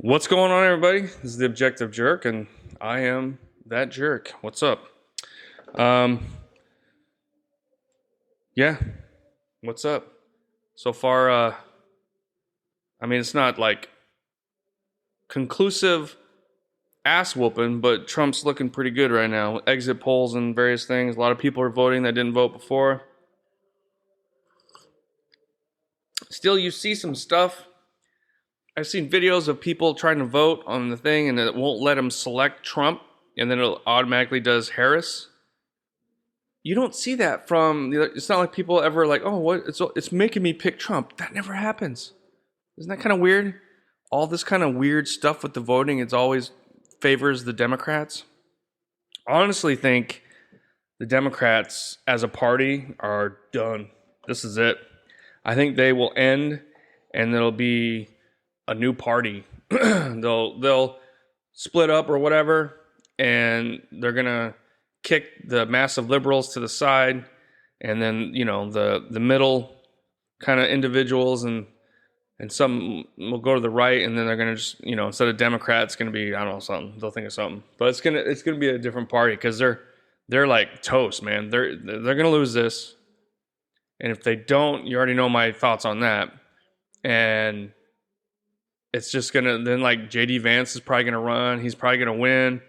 What's going on, everybody? This is the Objective Jerk, and I am that jerk. What's up? Um, yeah, what's up? So far, it's not like conclusive ass whooping, but Trump's looking pretty good right now. Exit polls and various things. A lot of people are voting that didn't vote before. Still, you see some stuff. I've seen videos of people trying to vote on the thing, and it won't let them select Trump, and then it automatically does Harris. You don't see that from. It's not like people ever like, oh, what? It's making me pick Trump. That never happens. Isn't that kind of weird? All this kind of weird stuff with the voting, it's always favors the Democrats. I honestly think the Democrats as a party are done. This is it. I think they will end, and there'll be a new party. they'll split up or whatever, and they're gonna kick the massive liberals to the side, and then the middle kind of individuals and some will go to the right, and then they're gonna just instead of Democrats, it's gonna be, I don't know, something. They'll think of something, but it's gonna be a different party because they're like toast, man. They're gonna lose this, and if they don't, you already know my thoughts on that, and it's just gonna then like JD Vance is probably gonna run. He's probably gonna win,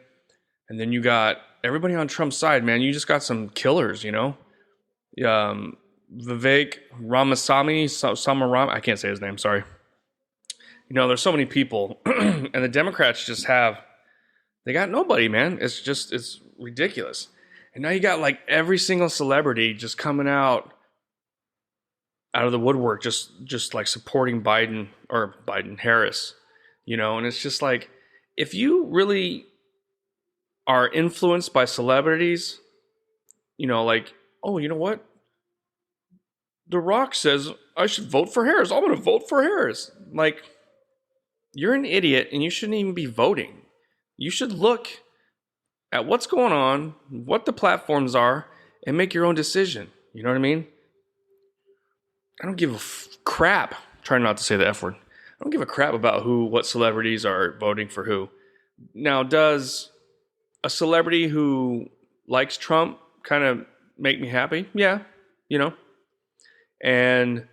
and then you got everybody on Trump's side, man. You just got some killers, Vivek Ramaswamy, Samaram. I can't say his name. Sorry. There's so many people, and the Democrats they got nobody, man. It's ridiculous. And now you got like every single celebrity just coming out of the woodwork, just like supporting Biden Harris, and it's just like, if you really are influenced by celebrities, like, oh, you know what? The Rock says I should vote for Harris. I'm going to vote for Harris. Like, you're an idiot and you shouldn't even be voting. You should look at what's going on, what the platforms are, and make your own decision. You know what I mean? I don't give a crap. Try not to say the F word. I don't give a crap about what celebrities are voting for who. Now, does a celebrity who likes Trump kind of make me happy? Yeah, And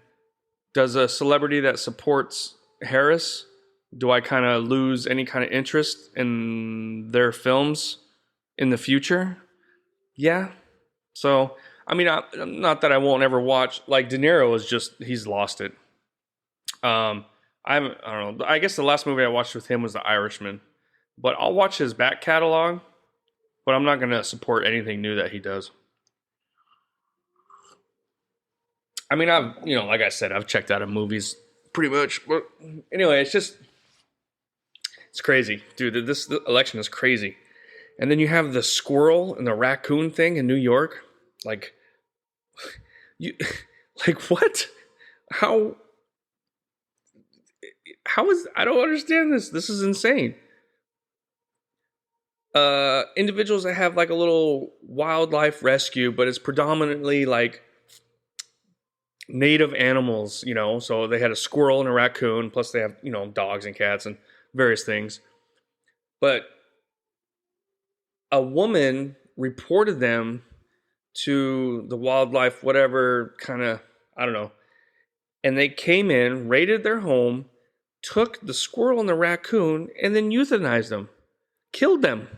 does a celebrity that supports Harris, do I kind of lose any kind of interest in their films in the future? Yeah. So, not that I won't ever watch. Like De Niro he's lost it. I don't know. I guess the last movie I watched with him was The Irishman. But I'll watch his back catalog, but I'm not going to support anything new that he does. like I said, I've checked out of movies pretty much. But anyway, it's crazy. Dude, this election is crazy. And then you have the squirrel and the raccoon thing in New York. Like, what? How is, I don't understand this. This is insane. Individuals that have like a little wildlife rescue, but it's predominantly like native animals, so they had a squirrel and a raccoon, plus they have, dogs and cats and various things. But a woman reported them to the wildlife, whatever kind of, I don't know. And they came in, raided their home, took the squirrel and the raccoon, and then euthanized them, killed them.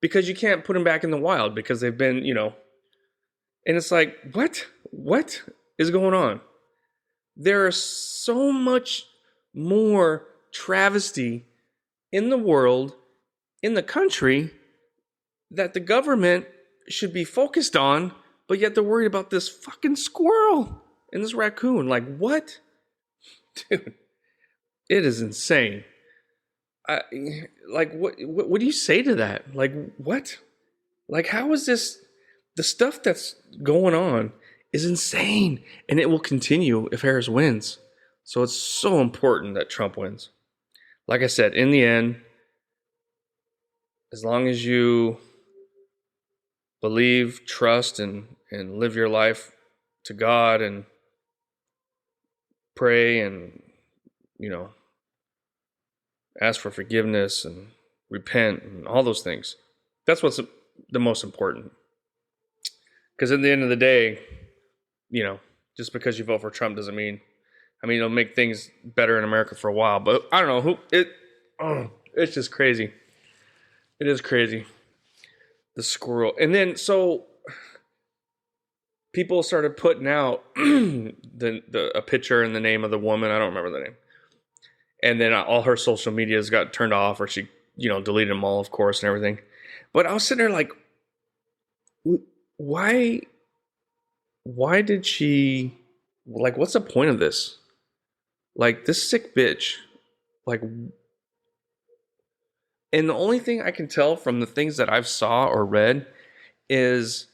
Because you can't put them back in the wild because they've been, and it's like, what? What is going on? There is so much more travesty in the world, in the country, that the government should be focused on, but yet they're worried about this fucking squirrel and this raccoon. Like, what? Dude, it is insane. What do you say to that? Like, what? Like, how is this? The stuff that's going on is insane, and it will continue if Harris wins. So it's so important that Trump wins. Like I said, in the end, as long as you believe, trust, and live your life to God and pray and, ask for forgiveness and repent and all those things. That's what's the most important. Because at the end of the day, just because you vote for Trump doesn't mean, it'll make things better in America for a while. But I don't know it's just crazy. It is crazy. The squirrel. And then, so people started putting out a picture and the name of the woman. I don't remember the name. And then all her social medias got turned off, or she, deleted them all, of course, and everything. But I was sitting there like, why did she, like, what's the point of this? Like, this sick bitch, like, and the only thing I can tell from the things that I've saw or read is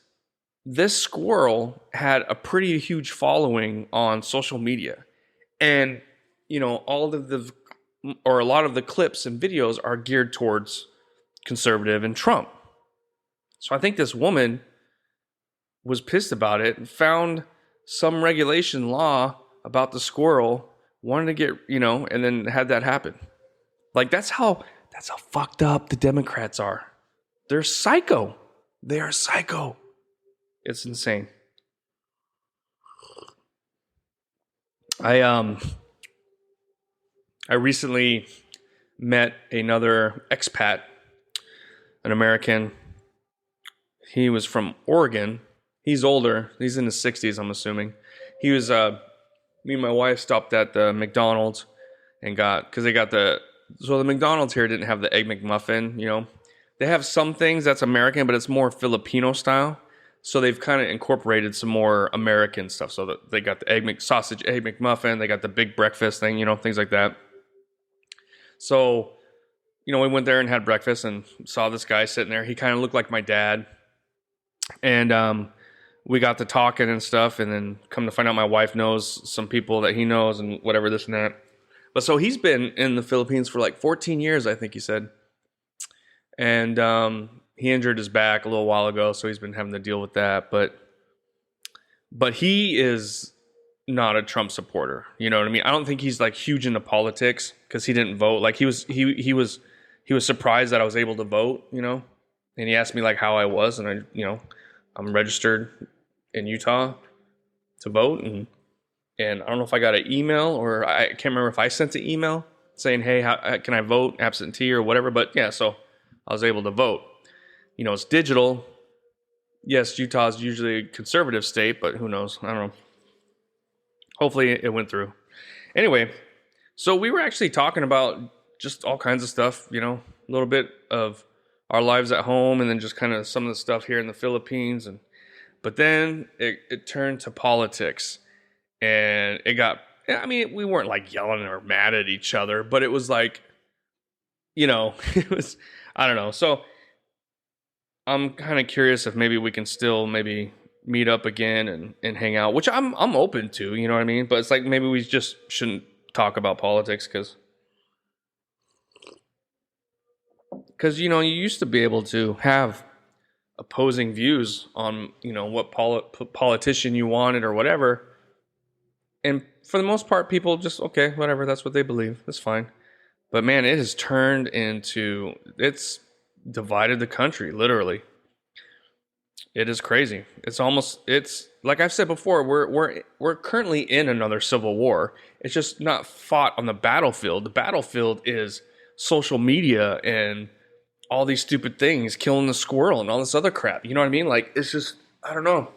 this squirrel had a pretty huge following on social media. And, all of a lot of the clips and videos are geared towards conservative and Trump. So I think this woman was pissed about it and found some regulation law about the squirrel, wanted to get, and then had that happen. Like, that's how fucked up the Democrats are. They're psycho. They are psycho. It's insane. I recently met another expat, an American. He was from Oregon. He's older. He's in his 60s, I'm assuming. He was, me and my wife stopped at the McDonald's and because the McDonald's here didn't have the Egg McMuffin, They have some things that's American, but it's more Filipino style. So they've kind of incorporated some more American stuff. So that they got the sausage Egg McMuffin. They got the big breakfast thing, things like that. So, we went there and had breakfast and saw this guy sitting there. He kind of looked like my dad. And we got to talking and stuff. And then come to find out my wife knows some people that he knows and whatever, this and that. But so he's been in the Philippines for like 14 years, I think he said. And he injured his back a little while ago, so he's been having to deal with that. But he is not a Trump supporter. You know what I mean? I don't think he's like huge into politics because he didn't vote. Like he was surprised that I was able to vote, and he asked me like how I was, and I'm registered in Utah to vote, and I don't know if I got an email or I can't remember if I sent an email saying, hey, how can I vote absentee or whatever? But yeah, so I was able to vote. It's digital. Yes, Utah is usually a conservative state, but who knows? I don't know. Hopefully it went through. Anyway, so we were actually talking about just all kinds of stuff, a little bit of our lives at home and then just kind of some of the stuff here in the Philippines. But then it turned to politics, and it got, we weren't like yelling or mad at each other, but it was like, it was, I don't know. So I'm kind of curious if maybe we can still maybe meet up again and hang out, which I'm open to, you know what I mean? But it's like maybe we just shouldn't talk about politics because you used to be able to have opposing views on, what politician you wanted or whatever. And for the most part, people just, okay, whatever, that's what they believe. That's fine. But man, it has turned into, it's divided the country, literally. It is crazy. It's like I've said before, we're currently in another civil war. It's just not fought on the battlefield. The battlefield is social media and all these stupid things, killing the squirrel and all this other crap. You know what I mean? Like, it's just, I don't know.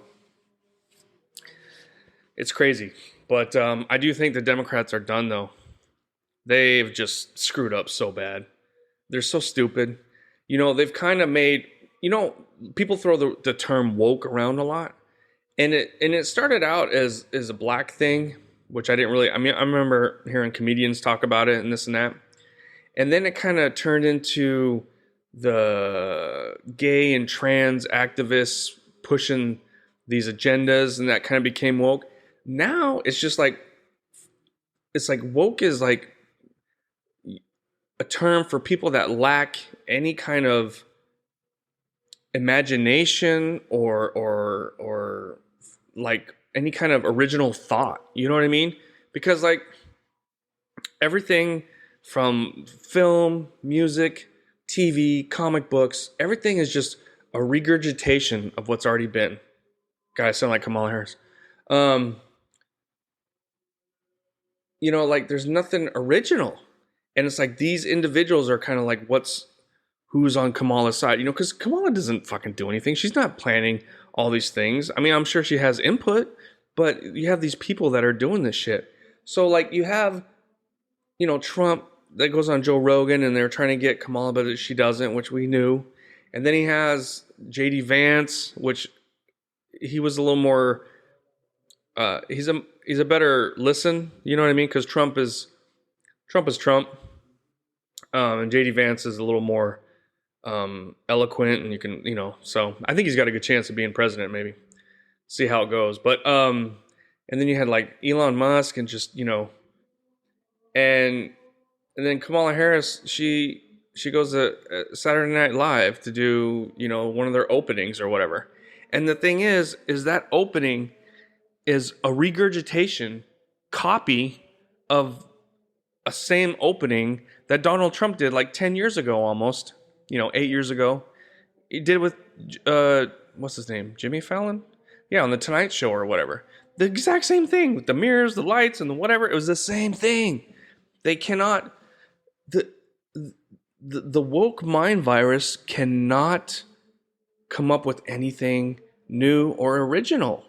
It's crazy. But I do think the Democrats are done, though. They've just screwed up so bad. They're so stupid. They've kind of made, people throw the term woke around a lot. And it started out as a black thing, which I didn't really, I remember hearing comedians talk about it and this and that. And then it kind of turned into the gay and trans activists pushing these agendas, and that kind of became woke. Now it's just like, it's like woke is like a term for people that lack any kind of imagination or like any kind of original thought. You know what I mean? Because like everything from film, music, TV, comic books. Everything is just a regurgitation of what's already been. God, I sound like Kamala Harris. Um, like there's nothing original. And it's like these individuals are kind of like who's on Kamala's side, because Kamala doesn't fucking do anything. She's not planning all these things. I mean, I'm sure she has input, but you have these people that are doing this shit. So like you have, Trump that goes on Joe Rogan and they're trying to get Kamala, but she doesn't, which we knew. And then he has JD Vance, which he was a little more, he's a better listen, you know what I mean? Because Trump is Trump. And JD Vance is a little more eloquent, and you can, so I think he's got a good chance of being president, maybe. See how it goes. But and then you had like Elon Musk and just, and then Kamala Harris, she goes to Saturday Night Live to do, one of their openings or whatever. And the thing is that opening is a regurgitation copy of a same opening that Donald Trump did like 10 years ago almost, 8 years ago. He did with, what's his name? Jimmy Fallon? Yeah, on the Tonight Show or whatever. The exact same thing with the mirrors, the lights, and the whatever. It was the same thing. They cannot, the woke mind virus cannot come up with anything new or original.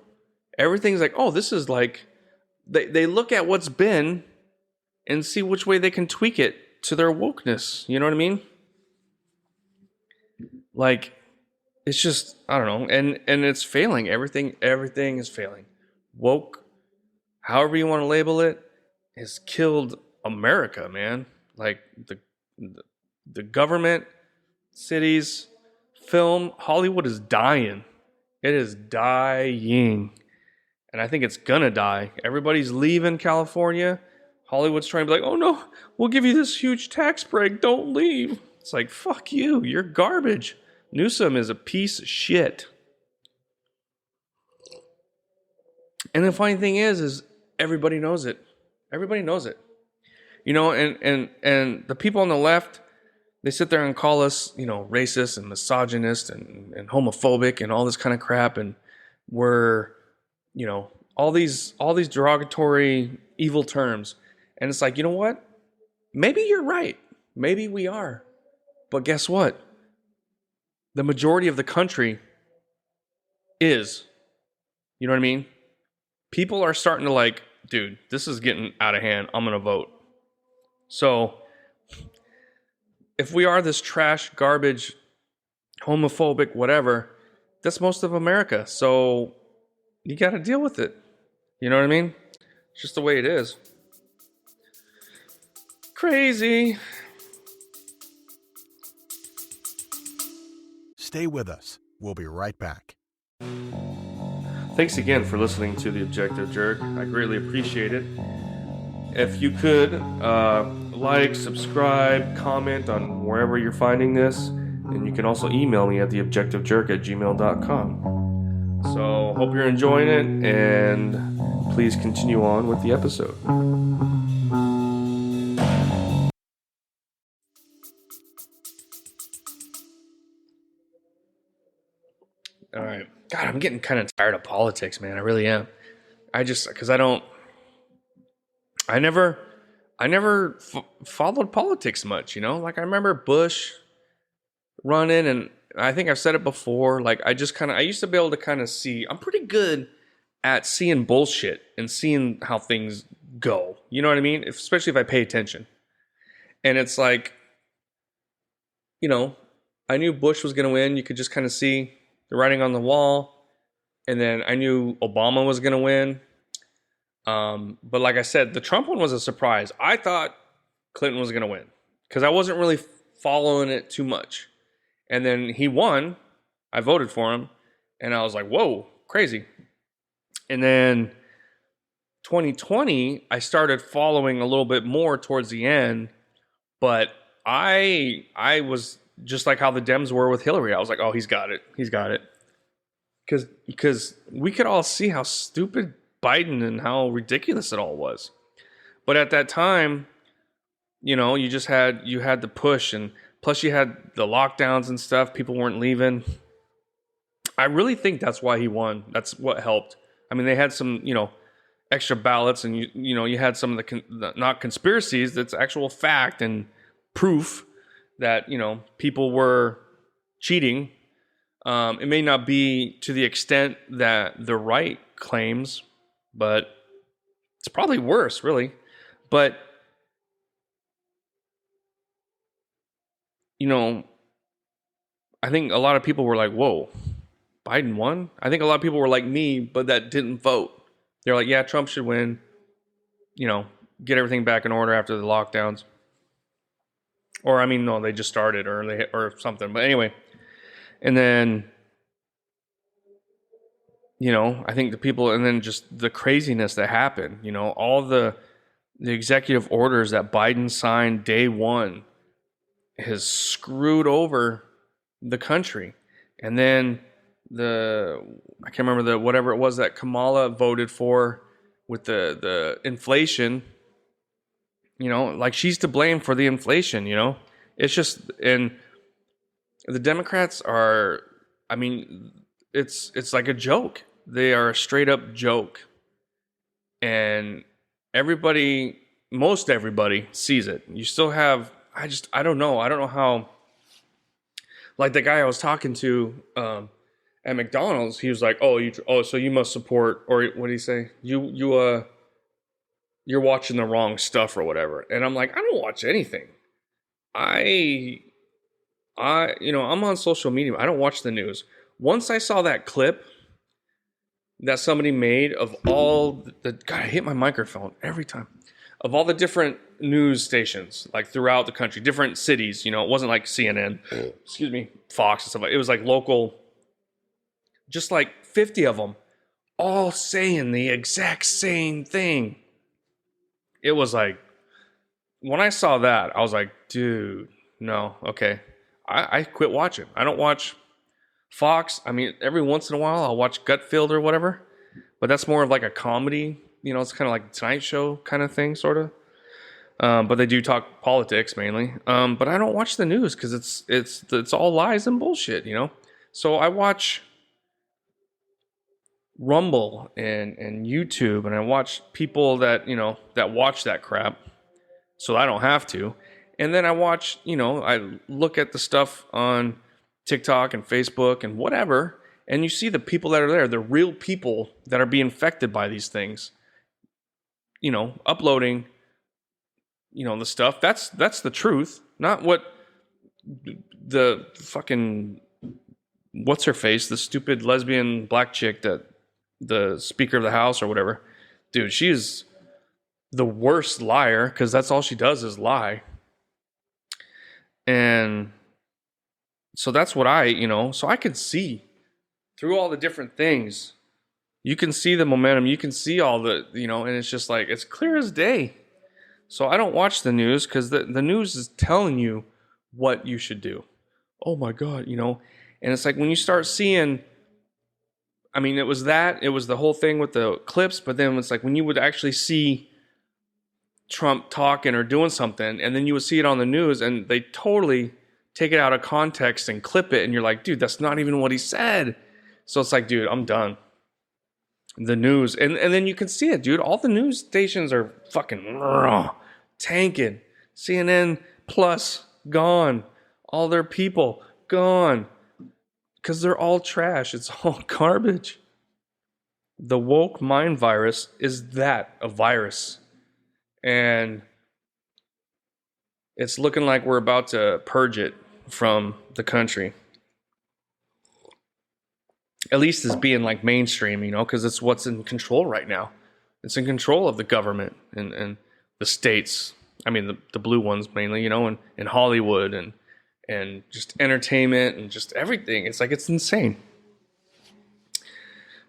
Everything's like, oh, this is like, they look at what's been and see which way they can tweak it to their wokeness. You know what I mean? Like, it's just, I don't know. And it's failing. Everything is failing. Woke, however you want to label it, has killed America, man. Like the government, cities, film, Hollywood is dying. It is dying. And I think it's gonna die. Everybody's leaving California. Hollywood's trying to be like, oh no, we'll give you this huge tax break. Don't leave. It's like, fuck you. You're garbage. Newsom is a piece of shit. And the funny thing is everybody knows it. Everybody knows it. And the people on the left, they sit there and call us, racist and misogynist and homophobic and all this kind of crap. And we're, all these derogatory, evil terms. And it's like, you know what? Maybe you're right. Maybe we are. But guess what? The majority of the country is. You know what I mean? People are starting to like, dude, this is getting out of hand. I'm going to vote. So if we are this trash, garbage, homophobic, whatever, that's most of America. So you got to deal with it. You know what I mean? It's just the way it is. Crazy. Stay with us. We'll be right back. Thanks again for listening to The Objective Jerk. I greatly appreciate it. If you could like, subscribe, comment on wherever you're finding this, and you can also email me at theobjectivejerk@gmail.com. So hope you're enjoying it, and please continue on with the episode. All right. God, I'm getting kind of tired of politics, man. I really am. Because I never followed politics much, Like I remember Bush running, and I think I've said it before. Like I used to be able to kind of see. I'm pretty good at seeing bullshit and seeing how things go. You know what I mean? Especially if I pay attention. And it's like, I knew Bush was going to win. You could just kind of see the writing on the wall. And then I knew Obama was going to win. But like I said, the Trump one was a surprise. I thought Clinton was going to win because I wasn't really following it too much. And then he won. I voted for him. And I was like, whoa, crazy. And then 2020, I started following a little bit more towards the end. But I was just like how the Dems were with Hillary. I was like, oh, he's got it. He's got it. Because we could all see how stupid Biden and how ridiculous it all was. But at that time, you had the push, and plus you had the lockdowns and stuff. People weren't leaving. I really think that's why he won. That's what helped. I mean, they had some, extra ballots, and you had some of the not conspiracies. That's actual fact and proof that people were cheating. It may not be to the extent that the right claims, but it's probably worse, really. But I think a lot of people were like, "Whoa, Biden won." I think a lot of people were like me, but that didn't vote. They're like, "Yeah, Trump should win." Get everything back in order after the lockdowns. Or I mean, no, they just started, or something. But anyway, and then I think the people, and then just the craziness that happened. All the executive orders that Biden signed day one has screwed over the country. And then I can't remember whatever it was that Kamala voted for with the inflation. Like she's to blame for the inflation. It's just, and the Democrats are, I mean, it's like a joke. They are a straight up joke, and most everybody sees it. You still have, I don't know how. Like the guy I was talking to at McDonald's, he was like, so you must support, or what did he say? You're watching the wrong stuff or whatever. And I'm like, I don't watch anything. I'm on social media. I don't watch the news. Once I saw that clip that somebody made of all God, I hit my microphone every time, of all the different news stations, like throughout the country, different cities. It wasn't like CNN, excuse me, Fox and stuff. It was like local, just like 50 of them, all saying the exact same thing. It was like, when I saw that, I was like, dude, no, okay. I quit watching. I don't watch Fox. I mean, every once in a while, I'll watch Gutfield or whatever, but that's more of like a comedy. It's kind of like Tonight Show kind of thing, sort of. But they do talk politics mainly. But I don't watch the news because it's all lies and bullshit. So I watch Rumble and YouTube, and I watch people that that watch that crap, so I don't have to. And then I watch, I look at the stuff on TikTok and Facebook and whatever, and you see the people that are there, the real people that are being affected by these things, uploading, the stuff. That's the truth, not what the fucking, what's her face, the stupid lesbian black chick, that the Speaker of the House or whatever. Dude, she is the worst liar, because that's all she does is lie. And so that's what so I could see through all the different things. You can see the momentum. You can see all the, and it's just like, it's clear as day. So I don't watch the news, because the news is telling you what you should do. Oh my God, and it's like when you start seeing, I mean, it was the whole thing with the clips, but then it's like when you would actually see Trump talking or doing something, and then you would see it on the news, and they totally take it out of context and clip it, and you're like, dude, that's not even what he said. So it's like, dude, I'm done. The news, and then you can see it, dude. All the news stations are fucking tanking. CNN Plus gone. All their people gone, because they're all trash. It's all garbage. The woke mind virus is that, a virus. And it's looking like we're about to purge it from the country. At least it's being like mainstream, because it's what's in control right now. It's in control of the government and the states. I mean, the blue ones mainly, and Hollywood and just entertainment and just everything. It's like, it's insane.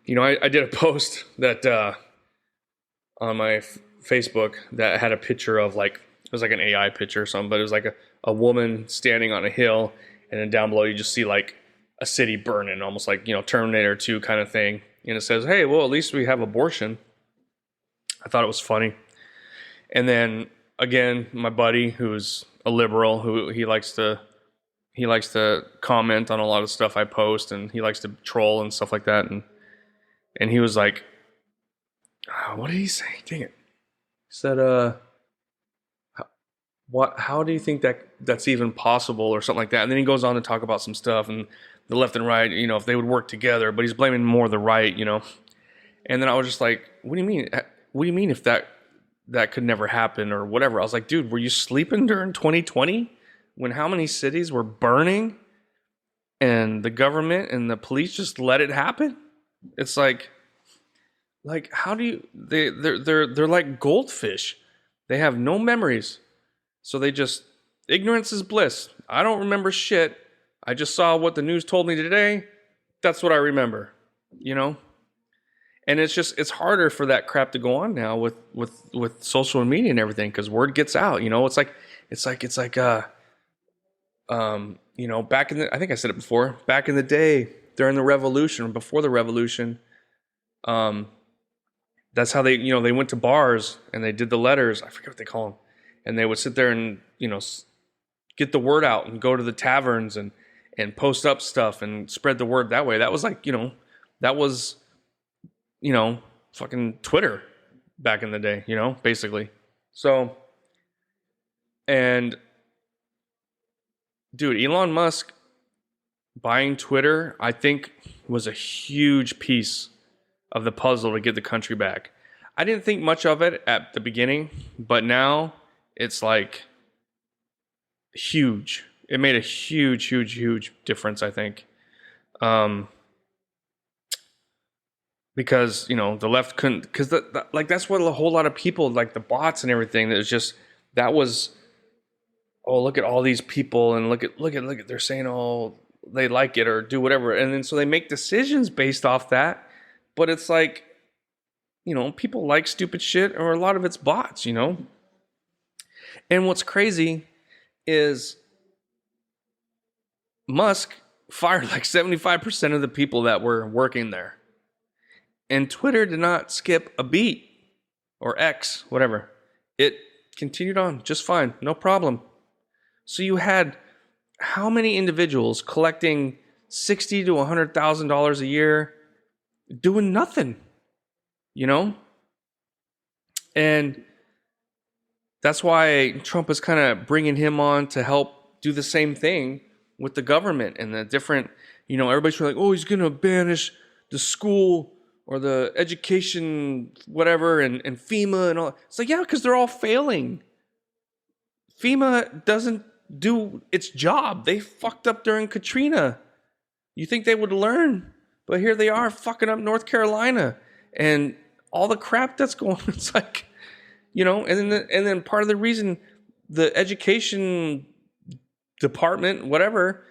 I did a post that on my Facebook that had a picture of, like, it was like an AI picture or something, but it was like a woman standing on a hill, and then down below you just see like a city burning, almost like, Terminator 2 kind of thing. And it says, hey, well, at least we have abortion. I thought it was funny. And then again, my buddy who's a liberal, who he likes to comment on a lot of stuff I post, and he likes to troll and stuff like that. And he was like, what did he say? Dang it. He said, how do you think that's even possible, or something like that? And then he goes on to talk about some stuff and the left and right, if they would work together, but he's blaming more the right, And then I was just like, what do you mean? What do you mean if that could never happen or whatever? I was like, dude, were you sleeping during 2020 when how many cities were burning and the government and the police just let it happen? It's like how do you, they're like goldfish. They have no memories. So they just, ignorance is bliss. I don't remember shit. I just saw what the news told me today. That's what I remember, And it's harder for that crap to go on now with social media and everything, because word gets out. It's like back in the, I think I said it before, back in the day during the revolution, or before the revolution, that's how they went to bars and they did the letters. I forget what they call them, and they would sit there and get the word out and go to the taverns and post up stuff and spread the word that way. That was that was fucking Twitter back in the day, basically. So, and dude, Elon Musk buying Twitter, I think, was a huge piece of the puzzle to get the country back. I didn't think much of it at the beginning, but now it's like huge. It made a huge, huge, huge difference, I think. Because, the left couldn't, because that's what a whole lot of people, like the bots and everything, that was, oh, look at all these people, and look at, they're saying, oh, they like it or do whatever. And then so they make decisions based off that. But it's like, people like stupid shit, or a lot of it's bots, And what's crazy is Musk fired like 75% of the people that were working there. And Twitter did not skip a beat, or X, whatever. It continued on just fine, no problem. So you had how many individuals collecting $60,000 to $100,000 a year doing nothing, And that's why Trump is kind of bringing him on to help do the same thing with the government and the different, everybody's like, oh, he's going to banish the school or the education, whatever, and FEMA and all. It's like, yeah, because they're all failing. FEMA doesn't do its job. They fucked up during Katrina. You think they would learn, but here they are fucking up North Carolina and all the crap that's going on. It's like, and then part of the reason the education department, whatever,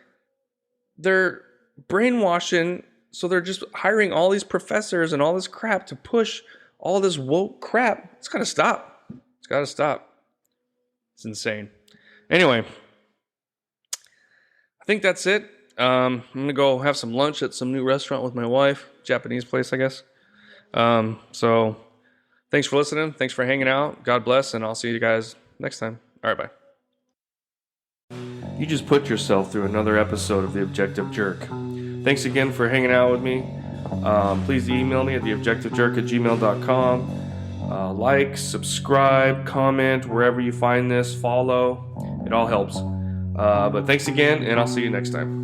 they're brainwashing. So they're just hiring all these professors and all this crap to push all this woke crap. It's got to stop. It's got to stop. It's insane. Anyway, I think that's it. I'm going to go have some lunch at some new restaurant with my wife. Japanese place, I guess. So thanks for listening. Thanks for hanging out. God bless, and I'll see you guys next time. All right, bye. You just put yourself through another episode of The Objective Jerk. Thanks again for hanging out with me. Please email me at theobjectivejerk@gmail.com. Like, subscribe, comment, wherever you find this, follow. It all helps. But thanks again, and I'll see you next time.